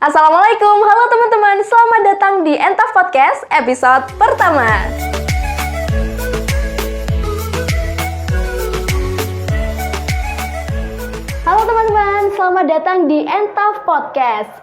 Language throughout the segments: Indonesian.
Assalamualaikum, halo teman-teman, selamat datang di Entaf Podcast episode pertama. Halo teman-teman, selamat datang di Entaf Podcast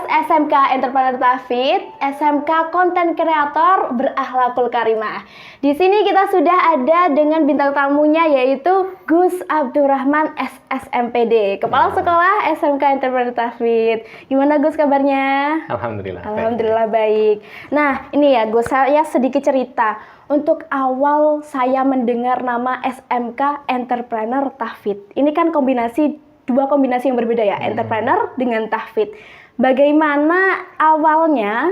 SMK Entrepreneur Tafid, SMK Konten Kreator Berakhlakul Karimah. Di sini kita sudah ada dengan bintang tamunya yaitu Gus Abdurrahman SSMPD, Kepala Sekolah SMK Entrepreneur Tafid. Gimana Gus kabarnya? Alhamdulillah baik. Nah, ini ya Gus, saya sedikit cerita. Untuk awal saya mendengar nama SMK Entrepreneur Tafid. Ini kan dua kombinasi yang berbeda ya, entrepreneur dengan tahfidz. Bagaimana awalnya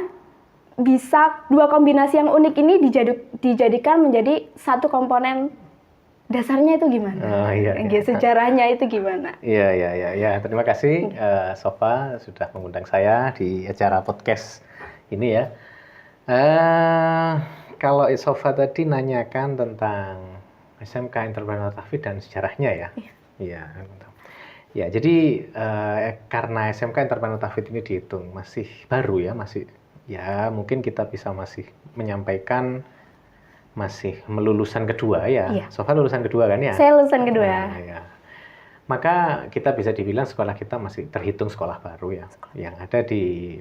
bisa dua kombinasi yang unik ini dijadikan menjadi satu komponen dasarnya itu gimana? Sejarahnya itu gimana? Iya. Terima kasih Sofa sudah mengundang saya di acara podcast ini ya. Kalau Sofa tadi nanyakan tentang SMK Entrepreneur Tafid dan sejarahnya ya. Iya. Ya, jadi karena SMK Entrepreneur Tafid ini dihitung masih baru ya, mungkin kita bisa masih menyampaikan masih melulusan kedua ya. Iya. Sofa lulusan kedua kan ya? Saya lulusan kedua. Ya. Maka kita bisa dibilang sekolah kita masih terhitung sekolah baru ya, yang ada di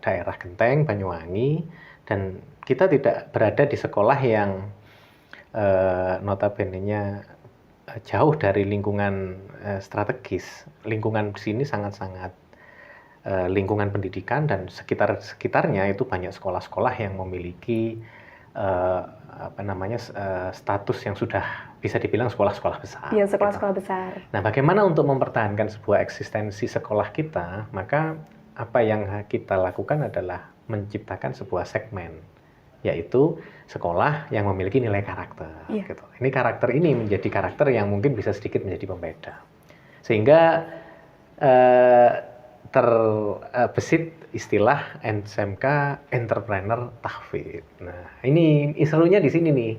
daerah Genteng, Banyuwangi, dan kita tidak berada di sekolah yang notabene-nya jauh dari lingkungan strategis. Lingkungan di sini sangat-sangat lingkungan pendidikan dan sekitarnya itu banyak sekolah-sekolah yang memiliki status yang sudah bisa dibilang sekolah-sekolah besar. Iya, sekolah-sekolah besar. Nah, bagaimana untuk mempertahankan sebuah eksistensi sekolah kita? Maka apa yang kita lakukan adalah menciptakan sebuah segmen, yaitu sekolah yang memiliki nilai karakter. Gitu. Ini karakter ini menjadi karakter yang mungkin bisa sedikit menjadi pembeda. Sehingga terbesit istilah SMK Entrepreneur Tafid. Nah, ini serunya di sini nih.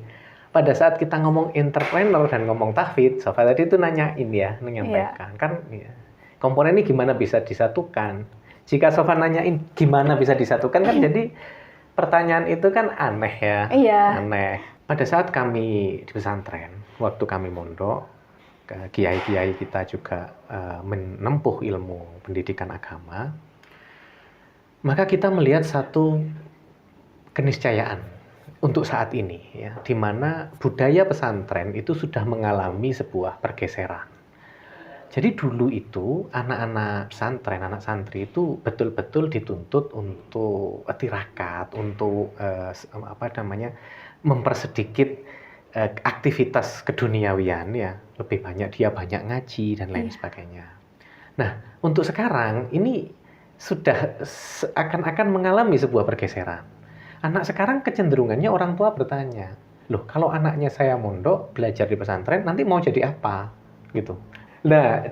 Pada saat kita ngomong entrepreneur dan ngomong Tafid, Sofa tadi itu menyampaikan. Kan ya, komponen ini gimana bisa disatukan? Jika Sofa nanyain gimana bisa disatukan kan jadi pertanyaan itu kan aneh ya. Iya. Aneh. Pada saat kami di pesantren, waktu kami mondok, kiai-kiai kita juga menempuh ilmu pendidikan agama, maka kita melihat satu keniscayaan untuk saat ini, ya, di mana budaya pesantren itu sudah mengalami sebuah pergeseran. Jadi dulu itu anak-anak pesantren, anak santri itu betul-betul dituntut untuk tirakat, untuk mempersedikit aktivitas keduniawian ya, lebih banyak dia banyak ngaji dan lain sebagainya. Nah, untuk sekarang ini sudah akan mengalami sebuah pergeseran. Anak sekarang kecenderungannya orang tua bertanya, loh kalau anaknya saya mondok belajar di pesantren nanti mau jadi apa, gitu. Nah,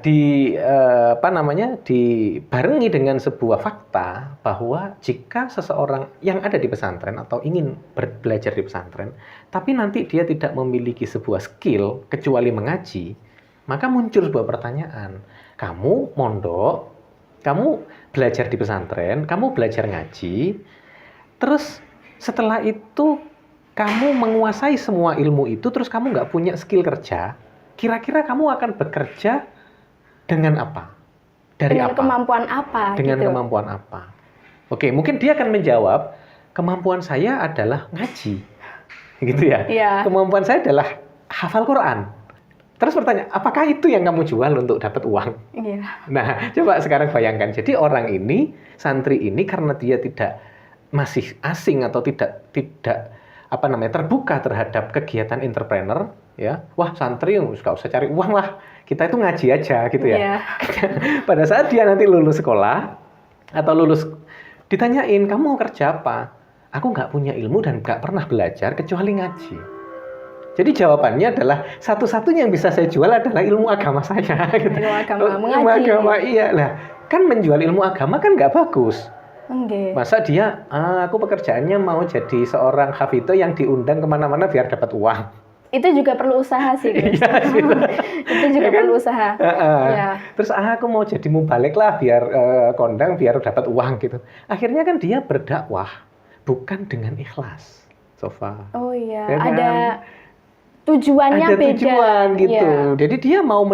dibarengi dengan sebuah fakta bahwa jika seseorang yang ada di pesantren atau ingin belajar di pesantren, tapi nanti dia tidak memiliki sebuah skill kecuali mengaji, maka muncul sebuah pertanyaan. Kamu mondok, kamu belajar di pesantren, kamu belajar ngaji, terus setelah itu kamu menguasai semua ilmu itu, terus kamu nggak punya skill kerja, kira-kira kamu akan bekerja dengan apa? Dengan kemampuan apa? Dengan kemampuan apa? Oke, mungkin dia akan menjawab, kemampuan saya adalah ngaji. Gitu ya? Iya. Kemampuan saya adalah hafal Quran. Terus bertanya, apakah itu yang kamu jual untuk dapat uang? Iya. Nah, coba sekarang bayangkan. Jadi orang ini, santri ini karena dia masih asing atau tidak terbuka terhadap kegiatan entrepreneur, ya, wah santri nggak usah cari uang lah, kita itu ngaji aja gitu ya. Yeah. Pada saat dia nanti lulus sekolah atau ditanyain kamu mau kerja apa, aku nggak punya ilmu dan nggak pernah belajar kecuali ngaji. Jadi jawabannya adalah satu-satunya yang bisa saya jual adalah ilmu agama saya. Gitu. Ilmu agama, iya lah. Kan menjual ilmu agama kan nggak bagus. Okay. Masa dia, aku pekerjaannya mau jadi seorang hafidho yang diundang kemana-mana biar dapat uang. Itu juga perlu usaha sih, Gus. Iya sih. Itu juga Ya kan? perlu usaha. Heeh. Ya. Terus aku mau jadi mubalik lah biar kondang biar dapat uang gitu. Akhirnya kan dia berdakwah bukan dengan ikhlas, Sofa. Oh iya, Ya kan? ada tujuannya Ada beda. tujuan gitu. Iya. Jadi dia mau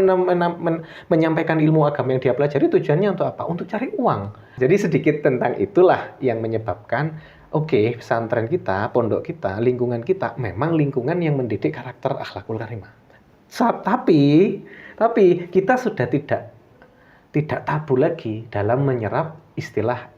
menyampaikan ilmu agama yang dia pelajari tujuannya untuk apa? Untuk cari uang. Jadi sedikit tentang itulah yang menyebabkan oke, pesantren kita, pondok kita, lingkungan kita memang lingkungan yang mendidik karakter akhlakul karimah. Tapi kita sudah tidak tabu lagi dalam menyerap istilah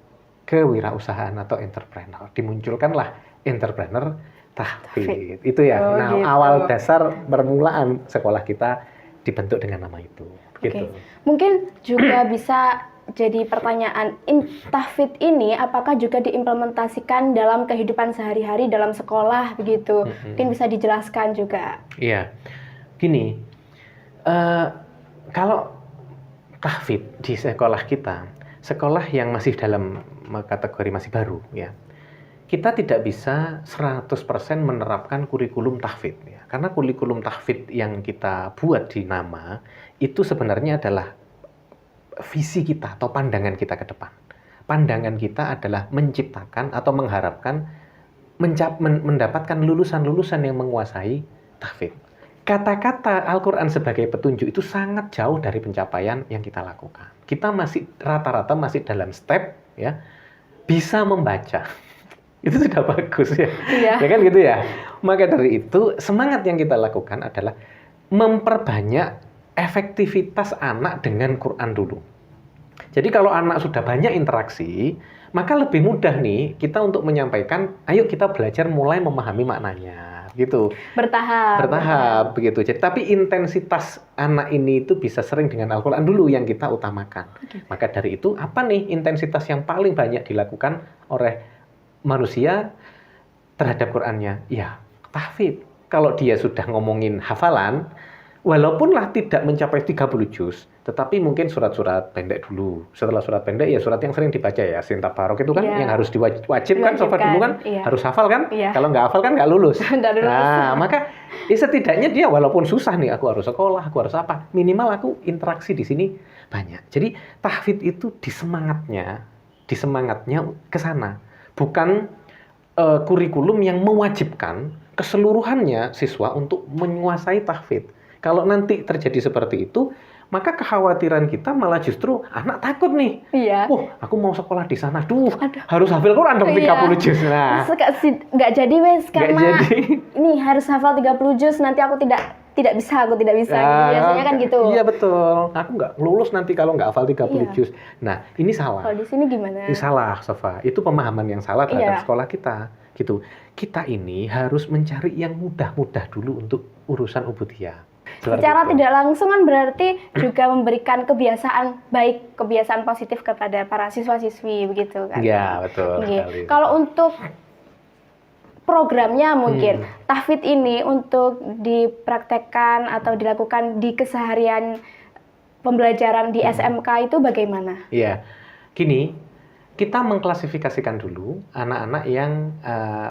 kewirausahaan atau entrepreneur. Dimunculkanlah entrepreneur tahfidz. Itu ya. Oh, Nah, gitu. awal dasar permulaan sekolah kita dibentuk dengan nama itu. Oke. Gitu. Mungkin juga bisa jadi pertanyaan, tahfidz ini apakah juga diimplementasikan dalam kehidupan sehari-hari dalam sekolah begitu? Mungkin bisa dijelaskan juga. Iya. Gini, kalau tahfidz di sekolah kita, sekolah yang masih dalam kategori masih baru, ya, kita tidak bisa 100% menerapkan kurikulum tahfidz, ya. Karena kurikulum tahfidz yang kita buat di nama, itu sebenarnya adalah visi kita atau pandangan kita ke depan. Pandangan kita adalah menciptakan atau mengharapkan mendapatkan lulusan-lulusan yang menguasai tahfidz. Kata-kata Al-Quran sebagai petunjuk itu sangat jauh dari pencapaian yang kita lakukan. Kita masih rata-rata masih dalam step ya bisa membaca. Itu sudah bagus ya. Iya. Ya kan gitu ya. Maka dari itu semangat yang kita lakukan adalah memperbanyak efektivitas anak dengan Quran dulu. Jadi kalau anak sudah banyak interaksi, maka lebih mudah nih kita untuk menyampaikan, ayo kita belajar mulai memahami maknanya, gitu. Bertahap begitu. Jadi tapi intensitas anak ini itu bisa sering dengan Al-Quran dulu yang kita utamakan. Maka dari itu apa nih intensitas yang paling banyak dilakukan oleh manusia terhadap Qurannya? Ya, tahfidz. Kalau dia sudah ngomongin hafalan, walaupunlah tidak mencapai 30 juz, tetapi mungkin surat-surat pendek dulu. Setelah surat pendek, ya surat yang sering dibaca ya, Sin Tabarok itu kan yang harus diwajibkan, Sofa dulu kan, harus hafal kan? Kalau nggak hafal kan nggak lulus. Nah, maka ya setidaknya dia walaupun susah nih, aku harus sekolah, aku harus apa, minimal aku interaksi di sini banyak. Jadi tahfidz itu disemangatnya ke sana. Bukan kurikulum yang mewajibkan keseluruhannya siswa untuk menguasai tahfidz. Kalau nanti terjadi seperti itu, maka kekhawatiran kita malah justru anak takut nih. Iya. Aku mau sekolah di sana. Harus hafal Quran dong 30 juz. Nah, nggak jadi wes karena jadi. Ini harus hafal 30 juz, nanti aku tidak bisa. Ya, Biasanya kan gitu. Iya betul. Aku nggak lulus nanti kalau nggak hafal 30 juz. Nah, ini salah. Kalau di sini gimana? Ini salah, Sofa. Itu pemahaman yang salah terhadap sekolah kita. Gitu. Kita ini harus mencari yang mudah-mudah dulu untuk urusan ubudiyah. Secara tidak langsung kan berarti juga memberikan kebiasaan positif kepada para siswa-siswi begitu kan? Iya betul. Kalau untuk programnya mungkin tahfidz ini untuk dipraktekkan atau dilakukan di keseharian pembelajaran di SMK itu bagaimana? Iya, gini, kita mengklasifikasikan dulu anak-anak yang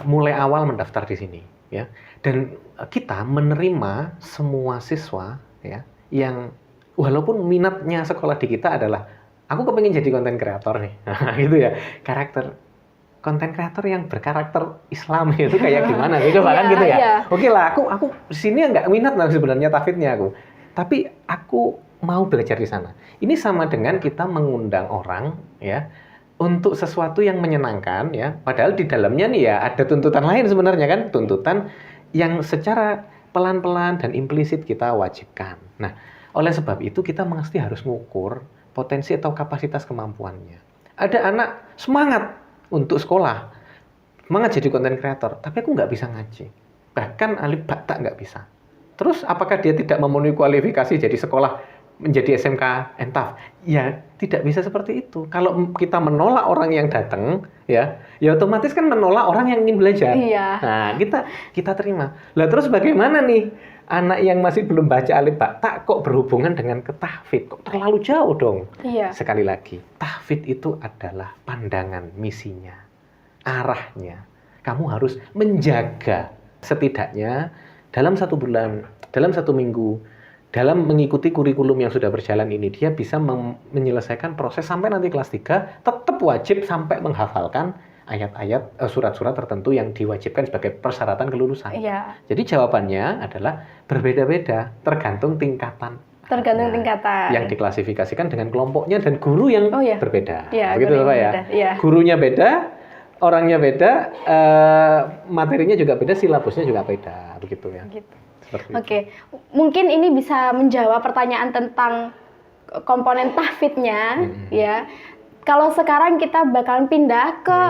mulai awal mendaftar di sini, ya. Dan kita menerima semua siswa ya yang walaupun minatnya sekolah di kita adalah aku kepengen jadi konten kreator nih. Nah, gitu ya. Konten kreator yang berkarakter Islam itu kayak gimana? Coba kan gitu ya. Iya. Oke lah, aku di sini nggak minat lah sebenarnya tahfidznya aku. Tapi aku mau belajar di sana. Ini sama dengan kita mengundang orang ya untuk sesuatu yang menyenangkan ya. Padahal di dalamnya nih ya ada tuntutan lain sebenarnya kan, tuntutan yang secara pelan-pelan dan implisit kita wajibkan. Nah, oleh sebab itu kita mesti harus mengukur potensi atau kapasitas kemampuannya. Ada anak semangat untuk sekolah, semangat jadi konten kreator, tapi aku nggak bisa ngaji. Bahkan alif ba ta nggak bisa. Terus apakah dia tidak memenuhi kualifikasi jadi sekolah menjadi SMK Entaf? Ya tidak bisa seperti itu. Kalau kita menolak orang yang datang, ya otomatis kan menolak orang yang ingin belajar. Iya. Nah kita terima. Lah terus bagaimana nih anak yang masih belum baca alif ba ta kok berhubungan dengan tahfidz? Kok terlalu jauh dong? Iya. Sekali lagi, tahfidz itu adalah pandangan misinya, arahnya. Kamu harus menjaga setidaknya dalam 1 bulan, dalam 1 minggu, dalam mengikuti kurikulum yang sudah berjalan ini, dia bisa menyelesaikan proses sampai nanti kelas 3, tetap wajib sampai menghafalkan ayat-ayat, surat-surat tertentu yang diwajibkan sebagai persyaratan kelulusan. Iya. Jadi jawabannya adalah berbeda-beda, tergantung tingkatan. Tergantung tingkatan. Yang diklasifikasikan dengan kelompoknya dan guru yang berbeda. Iya, begitu Pak ya. Iya. Gurunya beda, orangnya beda, materinya juga beda, silabusnya juga beda, begitu ya. Gitu. Seperti Oke, mungkin ini bisa menjawab pertanyaan tentang komponen tahfidnya, ya. Kalau sekarang kita bakalan pindah ke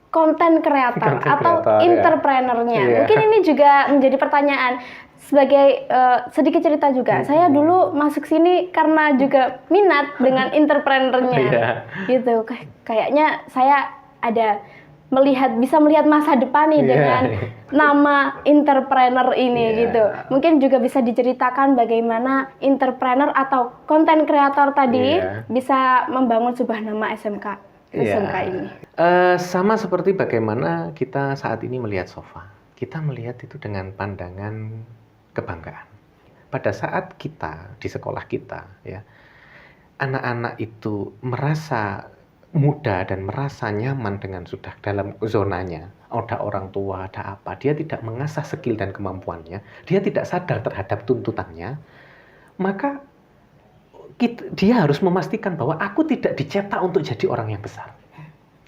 konten kreator atau entrepreneurnya. Iya. Mungkin ini juga menjadi pertanyaan. Sebagai sedikit cerita juga, saya dulu masuk sini karena juga minat dengan entrepreneurnya, gitu. Kayaknya saya ada bisa melihat masa depan nih dengan nama entrepreneur ini, gitu. Mungkin juga bisa diceritakan bagaimana entrepreneur atau konten kreator tadi bisa membangun sebuah nama SMK ini. Sama seperti bagaimana kita saat ini melihat Sofa. Kita melihat itu dengan pandangan kebanggaan. Pada saat kita di sekolah kita, ya, anak-anak itu merasa muda dan merasa nyaman dengan sudah dalam zonanya, ada orang tua, ada apa, dia tidak mengasah skill dan kemampuannya, dia tidak sadar terhadap tuntutannya, maka dia harus memastikan bahwa aku tidak dicetak untuk jadi orang yang besar.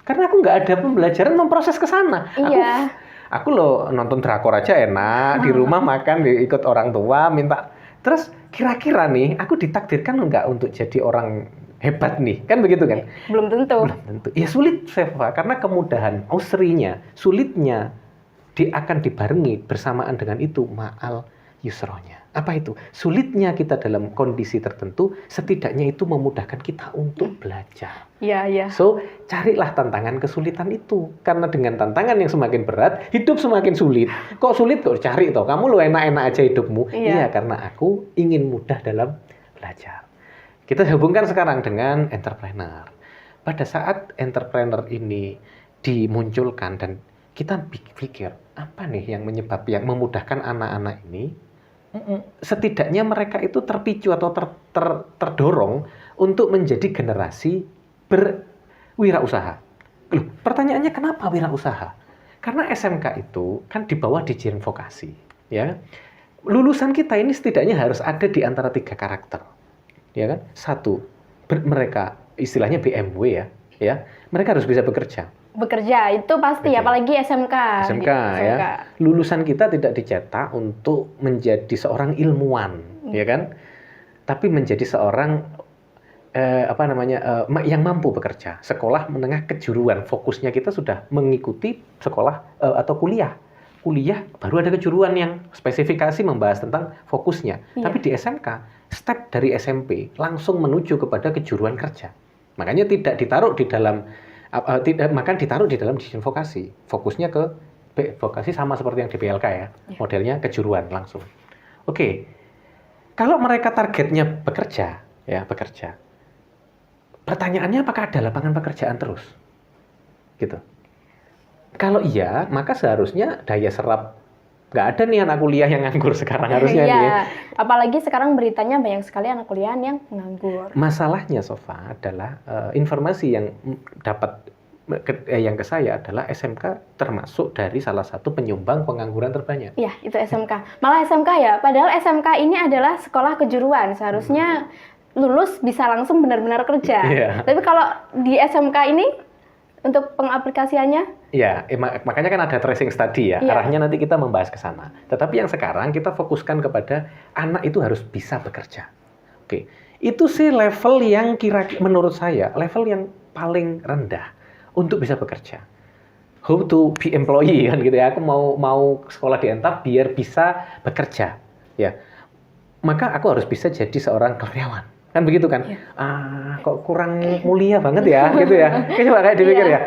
Karena aku nggak ada pembelajaran memproses ke sana. Iya. Aku loh nonton drakor aja enak, di rumah makan, ikut orang tua, minta. Terus kira-kira nih, aku ditakdirkan nggak untuk jadi orang hebat nih? Kan begitu kan? Belum tentu. Belum tentu. Ya sulit, Seva, karena kemudahan, usrinya, sulitnya, dia akan dibarengi bersamaan dengan itu, ma'al yusronya. Apa itu? Sulitnya kita dalam kondisi tertentu, setidaknya itu memudahkan kita untuk belajar. Iya. So, carilah tantangan kesulitan itu. Karena dengan tantangan yang semakin berat, hidup semakin sulit. Kok sulit? Kok cari toh. Kamu lo enak-enak aja hidupmu. Iya, karena aku ingin mudah dalam belajar. Kita hubungkan sekarang dengan entrepreneur. Pada saat entrepreneur ini dimunculkan dan kita pikir, apa nih yang memudahkan anak-anak ini? Setidaknya mereka itu terpicu atau terdorong untuk menjadi generasi berwirausaha. Loh, pertanyaannya kenapa wirausaha? Karena SMK itu kan di bawah Dirjen Vokasi, ya. Lulusan kita ini setidaknya harus ada di antara 3 karakter, ya kan? 1, mereka istilahnya BMW ya. Mereka harus bisa bekerja itu pasti, apalagi SMK ya. Lulusan kita tidak dicetak untuk menjadi seorang ilmuwan, ya kan? Tapi menjadi seorang yang mampu bekerja. Sekolah menengah kejuruan, fokusnya kita sudah mengikuti sekolah atau kuliah. Kuliah baru ada kejuruan yang spesifikasi membahas tentang fokusnya. Tapi di SMK, step dari SMP langsung menuju kepada kejuruan kerja. Makanya tidak ditaruh di dalam ditaruh di dalam Dirjen Vokasi. Fokusnya ke vokasi sama seperti yang di PLK ya. Modelnya kejuruan langsung. Oke. Kalau mereka targetnya bekerja. Pertanyaannya apakah ada lapangan pekerjaan terus? Gitu. Kalau iya, maka seharusnya daya serap nggak ada nih anak kuliah yang nganggur sekarang harusnya nih. Ya. Apalagi sekarang beritanya banyak sekali anak kuliahan yang nganggur. Masalahnya Sofa adalah informasi yang yang ke saya adalah SMK termasuk dari salah satu penyumbang pengangguran terbanyak. Iya, itu SMK. Malah SMK ya, padahal SMK ini adalah sekolah kejuruan. Seharusnya lulus bisa langsung benar-benar kerja. Tapi kalau di SMK ini untuk pengaplikasiannya? Ya, makanya kan ada tracing study ya. Arahnya nanti kita membahas ke sana. Tetapi yang sekarang kita fokuskan kepada anak itu harus bisa bekerja. Oke, itu sih level yang menurut saya level yang paling rendah untuk bisa bekerja. How to be employee kan gitu ya. Aku mau sekolah di ENTAP biar bisa bekerja. Ya, maka aku harus bisa jadi seorang karyawan. Kan begitu kan? Kok kurang mulia banget ya, gitu ya. Coba kayak dipikir ya,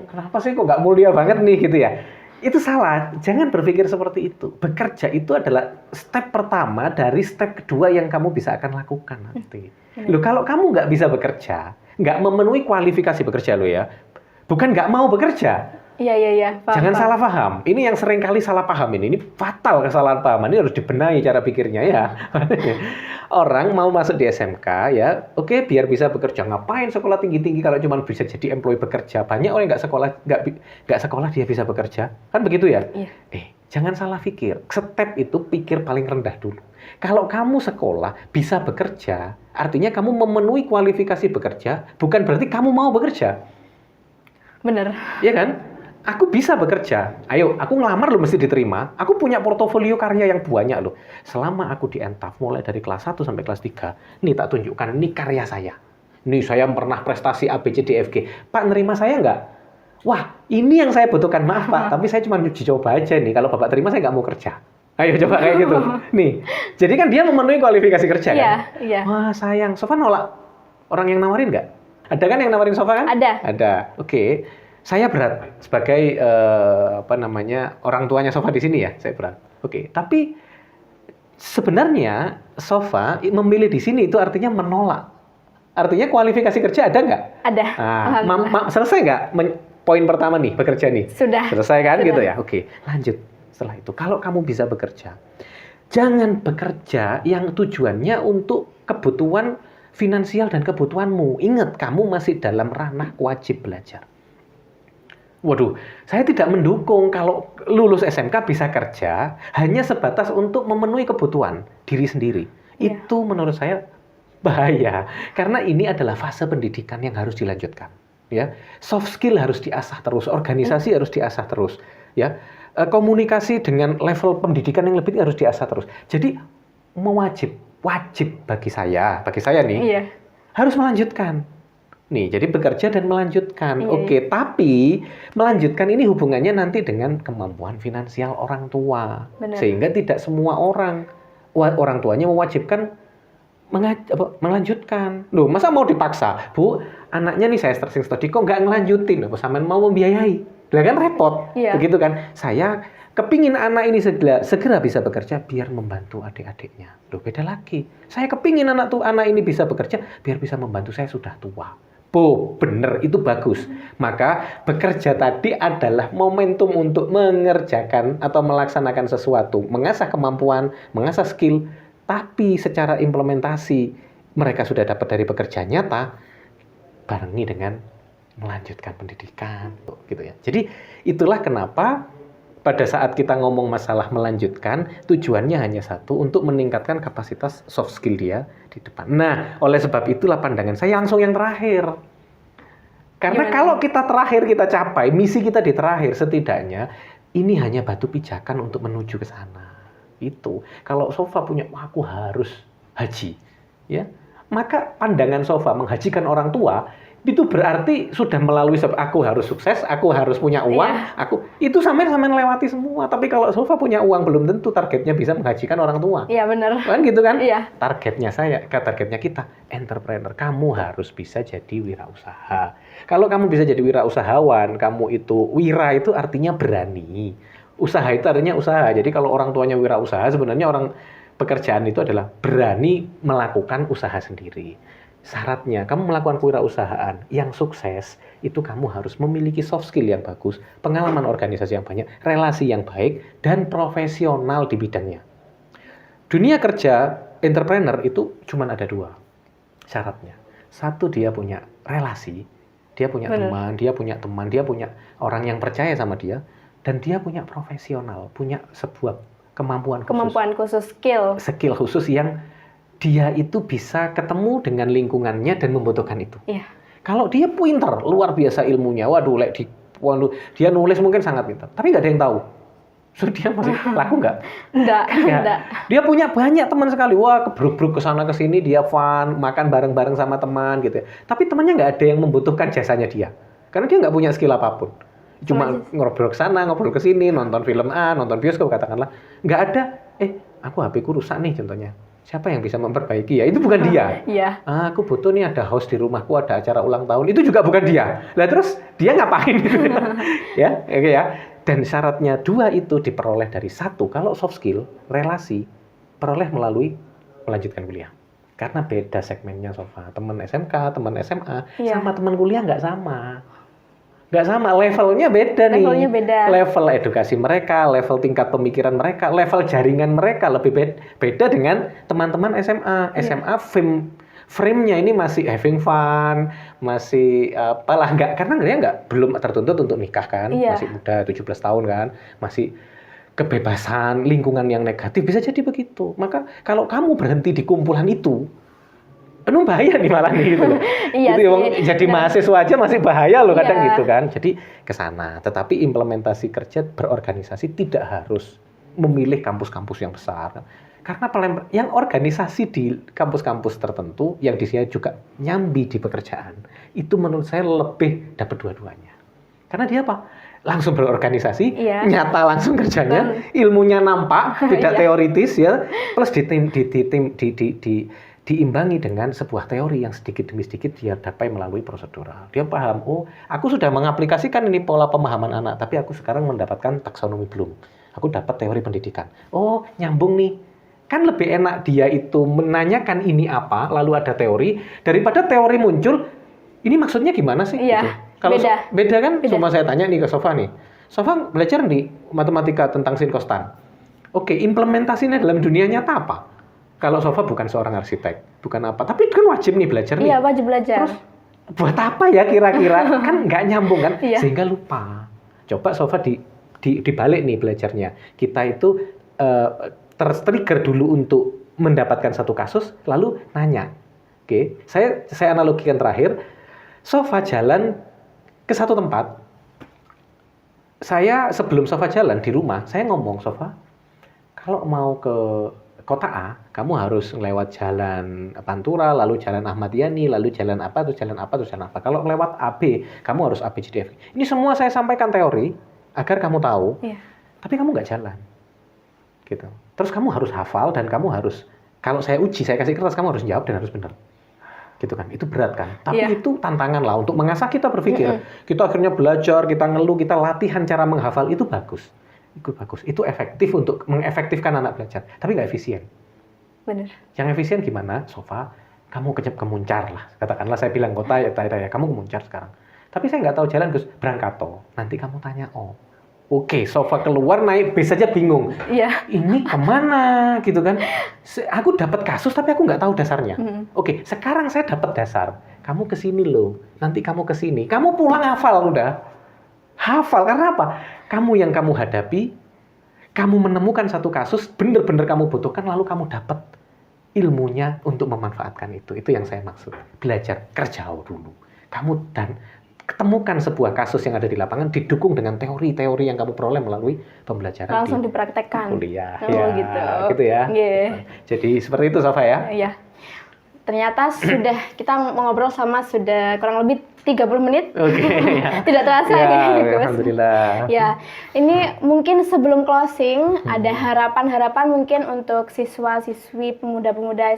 kenapa sih kok nggak mulia banget nih, gitu ya. Itu salah, jangan berpikir seperti itu. Bekerja itu adalah step pertama dari step kedua yang kamu bisa akan lakukan nanti. Loh, kalau kamu nggak bisa bekerja, nggak memenuhi kualifikasi bekerja lo ya, bukan nggak mau bekerja, Iya, paham, Jangan paham. salah paham. Ini yang sering kali salah paham ini fatal kesalahan paham. Ini harus dibenahi cara pikirnya ya. Orang mau masuk di SMK ya, oke biar bisa bekerja. Ngapain sekolah tinggi-tinggi kalau cuma bisa jadi employee bekerja? Banyak orang yang nggak sekolah dia bisa bekerja, kan begitu ya? Iya. Jangan salah pikir. Step itu pikir paling rendah dulu. Kalau kamu sekolah bisa bekerja, artinya kamu memenuhi kualifikasi bekerja, bukan berarti kamu mau bekerja. Bener. Iya kan? Aku bisa bekerja. Ayo, aku ngelamar lo mesti diterima. Aku punya portofolio karya yang banyak loh. Selama aku di Entaf, mulai dari kelas 1 sampai kelas 3, nih tak tunjukkan, ini karya saya. Nih saya pernah prestasi A, B, C, D, F, G. Pak, nerima saya nggak? Wah, ini yang saya butuhkan. Maaf Pak, tapi saya cuma uji coba aja nih. Kalau Bapak terima, saya nggak mau kerja. Ayo coba kayak gitu. Nih, jadi kan dia memenuhi kualifikasi kerja kan? Iya. Wah, sayang. Sofa nolak orang yang nawarin nggak? Ada kan yang nawarin Sofa kan? Ada. Oke. Saya berat sebagai orang tuanya Sofa di sini ya, saya berat. Oke, tapi sebenarnya Sofa memilih di sini itu artinya menolak. Artinya kualifikasi kerja ada nggak? Ada. Selesai nggak poin pertama nih, bekerja nih? Sudah. Selesai kan Sudah. gitu ya? Oke, lanjut. Setelah itu, kalau kamu bisa bekerja, jangan bekerja yang tujuannya untuk kebutuhan finansial dan kebutuhanmu. Ingat, kamu masih dalam ranah wajib belajar. Waduh, saya tidak mendukung kalau lulus SMK bisa kerja hanya sebatas untuk memenuhi kebutuhan diri sendiri. Iya. Itu menurut saya bahaya, karena ini adalah fase pendidikan yang harus dilanjutkan. Ya, soft skill harus diasah terus, organisasi harus diasah terus. Ya, komunikasi dengan level pendidikan yang lebih tinggi harus diasah terus. Jadi wajib bagi saya nih, Iya. harus melanjutkan. Nih, jadi bekerja dan melanjutkan. Iya. Oke, tapi melanjutkan ini hubungannya nanti dengan kemampuan finansial orang tua. Benar. Sehingga tidak semua orang tuanya mewajibkan melanjutkan. Loh, masa mau dipaksa? Bu, anaknya nih saya stressing study kok nggak ngelanjutin? Apa sampean mau membiayai? Lah kan repot. Iya. Begitu kan? Saya kepingin anak ini segera bisa bekerja biar membantu adik-adiknya. Loh, beda lagi. Saya kepingin anak ini bisa bekerja biar bisa membantu saya sudah tua. Bener, itu bagus. Maka bekerja tadi adalah momentum untuk mengerjakan atau melaksanakan sesuatu, mengasah kemampuan, mengasah skill, tapi secara implementasi mereka sudah dapat dari pekerjaan nyata, barengi dengan melanjutkan pendidikan, gitu ya. Jadi itulah kenapa pada saat kita ngomong masalah melanjutkan, tujuannya hanya satu, untuk meningkatkan kapasitas soft skill dia di depan. Nah, oleh sebab itulah pandangan saya langsung yang terakhir. Karena kalau kita terakhir, kita capai, misi kita di terakhir, setidaknya ini hanya batu pijakan untuk menuju ke sana. Itu. Kalau Sofa punya, aku harus haji, ya, maka pandangan Sofa menghajikan orang tua, itu berarti sudah melalui aku harus sukses, aku harus punya uang, aku itu sampai lewati semua. Tapi kalau Sofa punya uang belum tentu targetnya bisa menghajikan orang tua. Iya benar. Kan gitu kan? Iya. Targetnya kita entrepreneur. Kamu harus bisa jadi wirausaha. Kalau kamu bisa jadi wirausahawan, kamu itu wira itu artinya berani. Usaha itu artinya usaha. Jadi kalau orang tuanya wirausaha, sebenarnya orang pekerjaan itu adalah berani melakukan usaha sendiri. Syaratnya, kamu melakukan kewirausahaan yang sukses, itu kamu harus memiliki soft skill yang bagus, pengalaman organisasi yang banyak, relasi yang baik, dan profesional di bidangnya. Dunia kerja entrepreneur itu cuma ada dua syaratnya. Satu, dia punya relasi, dia punya teman, dia punya orang yang percaya sama dia, dan dia punya profesional, punya sebuah kemampuan khusus, skill khusus yang dia itu bisa ketemu dengan lingkungannya dan membutuhkan itu. Iya. Kalau dia pintar, luar biasa ilmunya, dia nulis mungkin sangat pintar, tapi nggak ada yang tahu. So, dia masih laku nggak? Enggak. Dia punya banyak teman sekali, wah kebruk-bruk kesana kesini, dia fun, makan bareng-bareng sama teman gitu ya. Tapi temannya nggak ada yang membutuhkan jasanya dia, karena dia nggak punya skill apapun. Cuma ngobrol ke sana, ngobrol ke sini, nonton film A, nonton bioskop katakanlah, nggak ada. Aku HP ku rusak nih contohnya. Siapa yang bisa memperbaiki ya? Itu bukan dia. Iya. Aku butuh nih ada host di rumahku, ada acara ulang tahun. Itu juga bukan dia. Lah terus dia ngapain gitu ya? Oke ya. Dan syaratnya dua itu diperoleh dari satu. Kalau soft skill, relasi, peroleh melalui melanjutkan kuliah. Karena beda segmennya Sofa. Teman SMK, teman SMA, sama teman kuliah nggak sama. Nggak sama, levelnya beda nih. Levelnya beda. Level edukasi mereka, level tingkat pemikiran mereka, level jaringan mereka lebih beda dengan teman-teman SMA. SMA frame-nya ini masih having fun, masih apalah, karena dia belum tertuntut untuk nikah kan, masih muda, 17 tahun kan, masih kebebasan, lingkungan yang negatif, bisa jadi begitu. Maka kalau kamu berhenti di kumpulan itu, penuh bahaya nih malah nih gitu loh. Jadi mahasiswa aja masih bahaya loh kadang gitu kan. Jadi ke sana. Tetapi implementasi kerja berorganisasi tidak harus memilih kampus-kampus yang besar. Karena yang organisasi di kampus-kampus tertentu yang di sini juga nyambi di pekerjaan, itu menurut saya lebih dapat dua-duanya. Karena dia apa? Langsung berorganisasi, nyata langsung kerjanya, ilmunya nampak, tidak teoritis ya, plus diimbangi dengan sebuah teori yang sedikit demi sedikit dia dapat melalui prosedural. Dia paham, oh aku sudah mengaplikasikan ini pola pemahaman anak, tapi aku sekarang mendapatkan taksonomi Bloom. Aku dapat teori pendidikan. Oh nyambung nih. Kan lebih enak dia itu menanyakan ini apa, lalu ada teori, daripada teori muncul, ini maksudnya gimana sih? Iya, gitu. Kalau beda kan, cuma saya tanya nih ke Sofa nih. Sofa belajar nih matematika tentang sin costan. Oke, implementasinya dalam dunia nyata apa? Kalau Sofa bukan seorang arsitek, bukan apa, tapi kan wajib nih belajar nih. Iya, wajib belajar. Terus buat apa ya kira-kira? Kan nggak nyambung kan, sehingga lupa. Coba Sofa dibalik nih belajarnya. Kita itu tertrigger dulu untuk mendapatkan satu kasus, lalu nanya. Oke, saya analogikan terakhir. Sofa jalan ke satu tempat. Sebelum Sofa jalan di rumah, saya ngomong, Sofa, kalau mau ke kota A, kamu harus lewat jalan Pantura, lalu jalan Ahmad Yani, lalu jalan apa, terus jalan apa, terus jalan apa. Kalau lewat AB, kamu harus A, B, C, D, F. Ini semua saya sampaikan teori, agar kamu tahu, tapi kamu nggak jalan. Gitu. Terus kamu harus hafal, dan kamu harus, kalau saya uji, saya kasih kertas, kamu harus jawab dan harus benar. Gitu kan, itu berat kan. Tapi itu tantangan lah untuk mengasah kita berpikir. Kita akhirnya belajar, kita ngeluh, kita latihan cara menghafal, itu bagus. Itu efektif untuk mengefektifkan anak belajar, tapi nggak efisien. Benar. Yang efisien gimana? Sofa, kamu kemuncar lah. Katakanlah saya bilang kota ya, kamu kemuncar sekarang. Tapi saya nggak tahu jalan, Gus. Berangkat toh. Nanti kamu tanya, oke, Sofa keluar naik bis aja bingung. Iya. Ini kemana gitu kan? Aku dapat kasus tapi aku nggak tahu dasarnya. Oke, sekarang saya dapat dasar. Kamu kesini loh. Nanti kamu kesini. Kamu pulang hafal udah. Hafal karena apa? Kamu yang kamu hadapi, kamu menemukan satu kasus, benar-benar kamu butuhkan, lalu kamu dapat ilmunya untuk memanfaatkan itu. Itu yang saya maksud. Belajar kerja dulu. Kamu dan ketemukan sebuah kasus yang ada di lapangan, didukung dengan teori-teori yang kamu peroleh melalui pembelajaran. Langsung dipraktekkan. Kuliah. Gitu. Ya. Jadi seperti itu, Safa ya. Iya. Ternyata kita mengobrol sudah kurang lebih 30 menit. Oke. Tidak terasa ya. Alhamdulillah. Ya, ini mungkin sebelum closing ada harapan-harapan mungkin untuk siswa-siswi pemuda-pemuda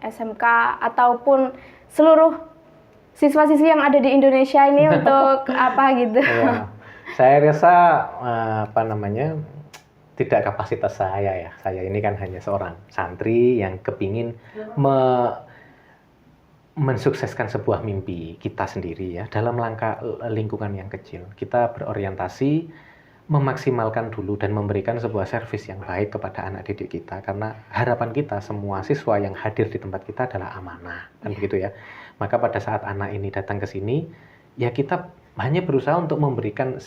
SMK ataupun seluruh siswa-siswi yang ada di Indonesia ini untuk apa gitu. Ya. Saya rasa tidak kapasitas saya ya. Saya ini kan hanya seorang santri yang kepingin mensukseskan sebuah mimpi kita sendiri ya dalam lingkungan yang kecil. Kita berorientasi memaksimalkan dulu dan memberikan sebuah servis yang baik kepada anak didik kita, karena harapan kita semua siswa yang hadir di tempat kita adalah amanah, kan begitu ya. Maka pada saat anak ini datang ke sini, ya kita hanya berusaha untuk memberikan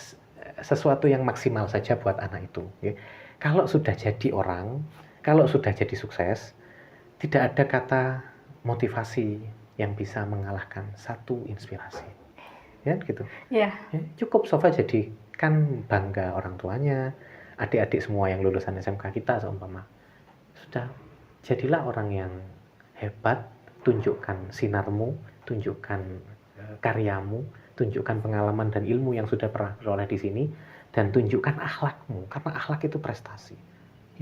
sesuatu yang maksimal saja buat anak itu. Ya. Kalau sudah jadi orang, kalau sudah jadi sukses, tidak ada kata motivasi yang bisa mengalahkan satu inspirasi, ya gitu. Yeah. Ya, cukup Sofa jadikan bangga orang tuanya, adik-adik semua yang lulusan SMK kita seumpama. Sudah, jadilah orang yang hebat, tunjukkan sinarmu, tunjukkan karyamu, tunjukkan pengalaman dan ilmu yang sudah pernah peroleh di sini, dan tunjukkan akhlakmu, karena akhlak itu prestasi.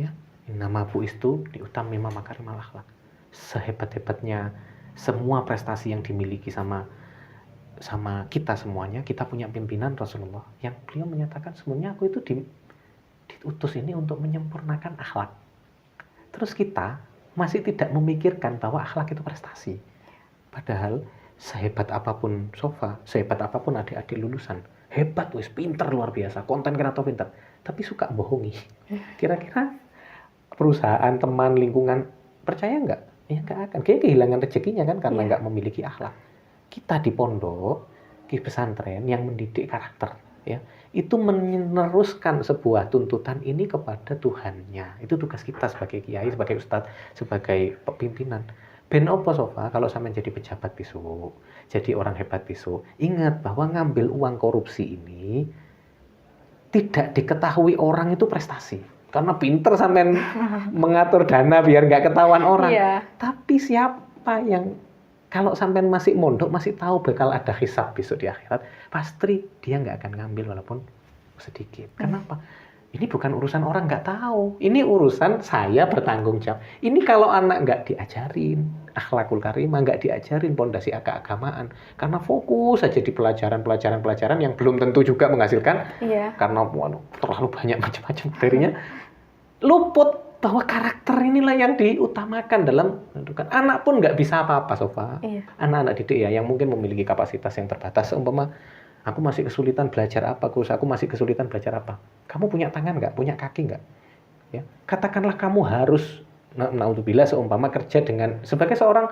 Ya, nama buistu diutamima makarimal akhlak. Sehebat-hebatnya semua prestasi yang dimiliki sama kita semuanya, kita punya pimpinan Rasulullah yang beliau menyatakan sebenarnya aku itu diutus ini untuk menyempurnakan akhlak. Terus kita masih tidak memikirkan bahwa akhlak itu prestasi. Padahal sehebat apapun Sofa, sehebat apapun adik-adik lulusan, hebat, wis pinter luar biasa, konten kreator pinter, tapi suka bohongi. Kira-kira perusahaan, teman, lingkungan percaya nggak? Ya nggak akan. Kayak kehilangan rezekinya kan karena nggak memiliki akhlak. Kita di pondok, di pesantren yang mendidik karakter, ya itu meneruskan sebuah tuntutan ini kepada Tuhannya. Itu tugas kita sebagai kiai, sebagai ustadz, sebagai pimpinan. Ben opo Sofa, kalau sampean jadi pejabat besok, jadi orang hebat besok, ingat bahwa ngambil uang korupsi ini tidak diketahui orang itu prestasi. Karena pinter sampean mengatur dana biar nggak ketahuan orang. Iya. Tapi siapa yang kalau sampean masih mondok, masih tahu bakal ada hisab besok di akhirat, pasti dia nggak akan ngambil walaupun sedikit. Kenapa? Ini bukan urusan orang nggak tahu. Ini urusan saya bertanggung jawab. Ini kalau anak nggak diajarin akhlakul karimah, nggak diajarin pondasi keagamaan, karena fokus saja di pelajaran yang belum tentu juga menghasilkan, karena terlalu banyak macam-macam materinya, luput bahwa karakter inilah yang diutamakan dalam menentukan. Anak pun nggak bisa apa-apa, Sofa. Anak-anak didik ya, yang mungkin memiliki kapasitas yang terbatas, umpama aku masih kesulitan belajar apa, aku masih kesulitan belajar apa. Kamu punya tangan nggak? Punya kaki nggak? Ya, katakanlah kamu harus, naudzubillah, seumpama kerja dengan sebagai seorang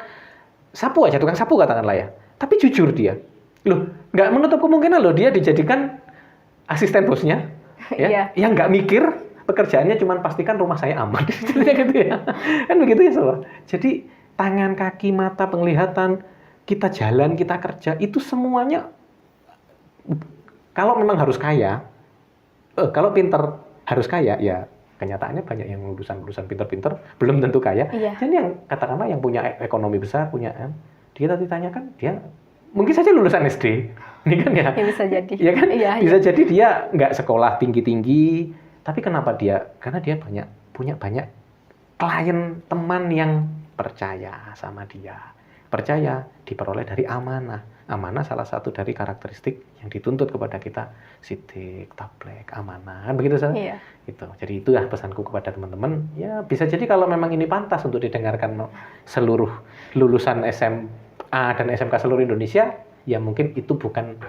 sapu aja, tukang sapu katakanlah ya. Tapi jujur dia, loh, nggak menutup kemungkinan loh dia dijadikan asisten bosnya, ya, yang nggak mikir pekerjaannya cuma pastikan rumah saya aman, gitu ya. Kan begitu ya, Sofa. Jadi tangan, kaki, mata, penglihatan, kita jalan, kita kerja, itu semuanya. Kalau memang harus kaya, kalau pinter harus kaya, ya kenyataannya banyak yang lulusan pinter-pinter belum tentu kaya. Dan yang katakanlah yang punya ekonomi besar, punya, dia tadi tanyakan, dia mungkin saja lulusan SD, ini kan ya. Ya bisa jadi. Ya kan? Bisa jadi dia nggak sekolah tinggi-tinggi, tapi kenapa dia? Karena dia punya banyak klien, teman yang percaya sama dia. Percaya diperoleh dari amanah. Amanah salah satu dari karakteristik yang dituntut kepada kita, sidik, tablek, amanah, kan begitu Sal? Iya. Gitu. Jadi itulah pesanku kepada teman-teman. Ya bisa jadi kalau memang ini pantas untuk didengarkan seluruh lulusan SMA dan SMK seluruh Indonesia, ya mungkin itu bukan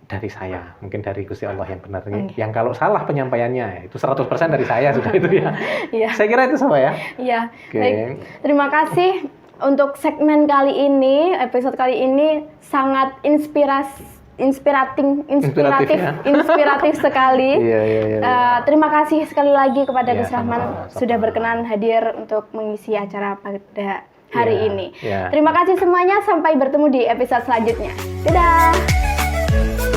dari saya, mungkin dari Gusti Allah yang benar. Yang kalau salah penyampaiannya, itu 100% dari saya sudah itu ya. Saya kira itu sama ya. Iya. Baik. Terima kasih. Untuk segmen kali ini, episode kali ini sangat inspiratif sekali. Terima kasih sekali lagi kepada Gus Rahman sudah berkenan hadir untuk mengisi acara pada hari ini. Terima kasih semuanya, sampai bertemu di episode selanjutnya. Dadah!